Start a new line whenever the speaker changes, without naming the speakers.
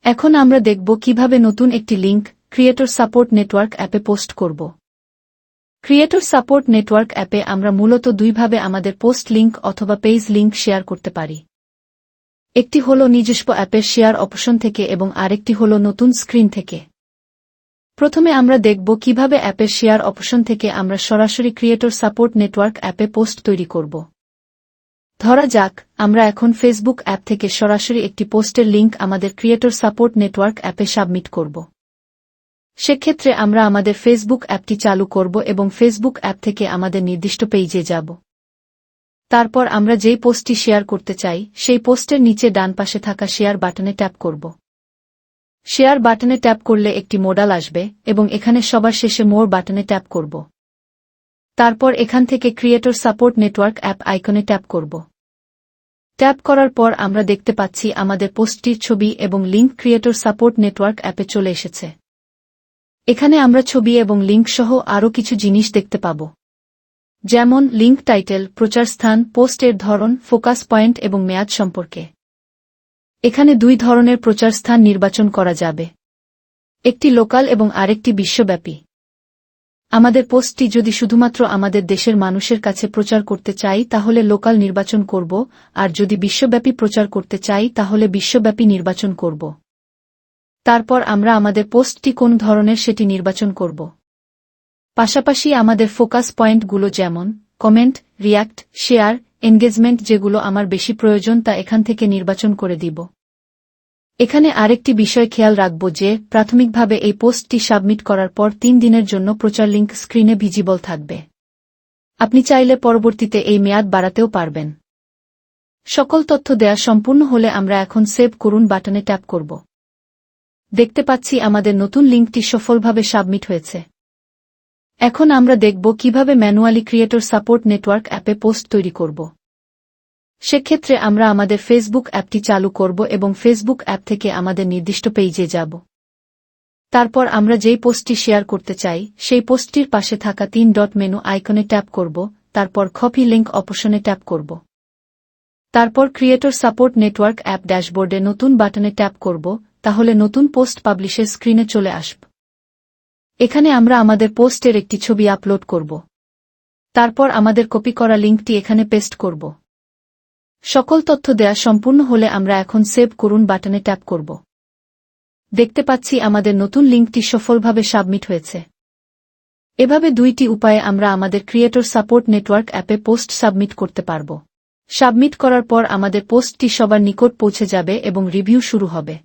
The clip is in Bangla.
এখন আমরা দেখব কিভাবে নতুন একটি লিঙ্ক ক্রিয়েটর সাপোর্ট নেটওয়ার্ক অ্যাপে পোস্ট করব। ক্রিয়েটর সাপোর্ট নেটওয়ার্ক অ্যাপে আমরা মূলত দুইভাবে আমাদের পোস্ট লিঙ্ক অথবা পেজ লিঙ্ক শেয়ার করতে পারি। একটি হল নিজস্ব অ্যাপের শেয়ার অপশন থেকে এবং আরেকটি হল নতুন স্ক্রিন থেকে। প্রথমে আমরা দেখব কিভাবে অ্যাপের শেয়ার অপশন থেকে আমরা সরাসরি ক্রিয়েটর সাপোর্ট নেটওয়ার্ক অ্যাপে পোস্ট তৈরি করব। ধরা যাক আমরা এখন ফেসবুক অ্যাপ থেকে সরাসরি একটি পোস্টের লিঙ্ক আমাদের ক্রিয়েটর সাপোর্ট নেটওয়ার্ক অ্যাপে সাবমিট করব। সেক্ষেত্রে আমরা আমাদের ফেসবুক অ্যাপটি চালু করব এবং ফেসবুক অ্যাপ থেকে আমাদের নির্দিষ্ট পেজে যাব। তারপর আমরা যেই পোস্টটি শেয়ার করতে চাই সেই পোস্টের নিচে ডান পাশে থাকা শেয়ার বাটনে ট্যাপ করব। শেয়ার বাটনে ট্যাপ করলে একটি মোডাল আসবে এবং এখানে সবার শেষে মোর বাটনে ট্যাপ করব। তারপর এখান থেকে ক্রিয়েটর সাপোর্ট নেটওয়ার্ক অ্যাপ আইকনে ট্যাপ করব। ট্যাপ করার পর আমরা দেখতে পাচ্ছি আমাদের পোস্টটির ছবি এবং লিঙ্ক ক্রিয়েটর সাপোর্ট নেটওয়ার্ক অ্যাপে চলে এসেছে। এখানে আমরা ছবি এবং লিঙ্ক সহ আরও কিছু জিনিস দেখতে পাব, যেমন লিঙ্ক টাইটেল, প্রচার স্থান, পোস্টের ধরন, ফোকাস পয়েন্ট এবং মেয়াদ সম্পর্কে। এখানে দুই ধরনের প্রচার স্থান নির্বাচন করা যাবে, একটি লোকাল এবং আরেকটি বিশ্বব্যাপী। আমাদের পোস্টটি যদি শুধুমাত্র আমাদের দেশের মানুষের কাছে প্রচার করতে চাই তাহলে লোকাল নির্বাচন করব, আর যদি বিশ্বব্যাপী প্রচার করতে চাই তাহলে বিশ্বব্যাপী নির্বাচন করব। তারপর আমরা আমাদের পোস্টটি কোন ধরনের সেটি নির্বাচন করব। পাশাপাশি আমাদের ফোকাস পয়েন্টগুলো যেমন কমেন্ট, রিয়্যাক্ট, শেয়ার, এনগেজমেন্ট যেগুলো আমার বেশি প্রয়োজন তা এখান থেকে নির্বাচন করে দিব। এখানে আরেকটি বিষয় খেয়াল রাখব যে প্রাথমিকভাবে এই পোস্টটি সাবমিট করার পর 3 দিনের জন্য প্রচার লিঙ্ক স্ক্রিনে ভিজিবল থাকবে। আপনি চাইলে পরবর্তীতে এই মেয়াদ বাড়াতেও পারবেন। সকল তথ্য দেয়া সম্পূর্ণ হলে আমরা এখন সেভ করুন বাটনে ট্যাপ করব। দেখতে পাচ্ছি আমাদের নতুন লিঙ্কটি সফলভাবে সাবমিট হয়েছে। এখন আমরা দেখব কিভাবে ম্যানুয়ালি ক্রিয়েটর সাপোর্ট নেটওয়ার্ক অ্যাপে পোস্ট তৈরি করব। সেক্ষেত্রে আমরা আমাদের ফেসবুক অ্যাপটি চালু করব এবং ফেসবুক অ্যাপ থেকে আমাদের নির্দিষ্ট পেজে যাব। তারপর আমরা যেই পোস্টটি শেয়ার করতে চাই সেই পোস্টটির পাশে থাকা 3 ডট মেনু আইকনে ট্যাপ করব, তারপর কপি লিঙ্ক অপশনে ট্যাপ করব। তারপর ক্রিয়েটর সাপোর্ট নেটওয়ার্ক অ্যাপ ড্যাশবোর্ডে নতুন বাটনে ট্যাপ করব, তাহলে নতুন পোস্ট পাবলিশের স্ক্রিনে চলে আসবে। এখানে আমরা আমাদের পোস্টের একটি ছবি আপলোড করব। তারপর আমাদের কপি করা লিঙ্কটি এখানে পেস্ট করব। সকল তথ্য দেয়া সম্পূর্ণ হলে আমরা এখন সেভ করুন বাটনে ট্যাপ করব। দেখতে পাচ্ছি আমাদের নতুন লিঙ্কটি সফলভাবে সাবমিট হয়েছে। এভাবে দুইটি উপায়ে আমরা আমাদের ক্রিয়েটর সাপোর্ট নেটওয়ার্ক অ্যাপে পোস্ট সাবমিট করতে পারব। সাবমিট করার পর আমাদের পোস্টটি সবার নিকট পৌঁছে যাবে এবং রিভিউ শুরু হবে।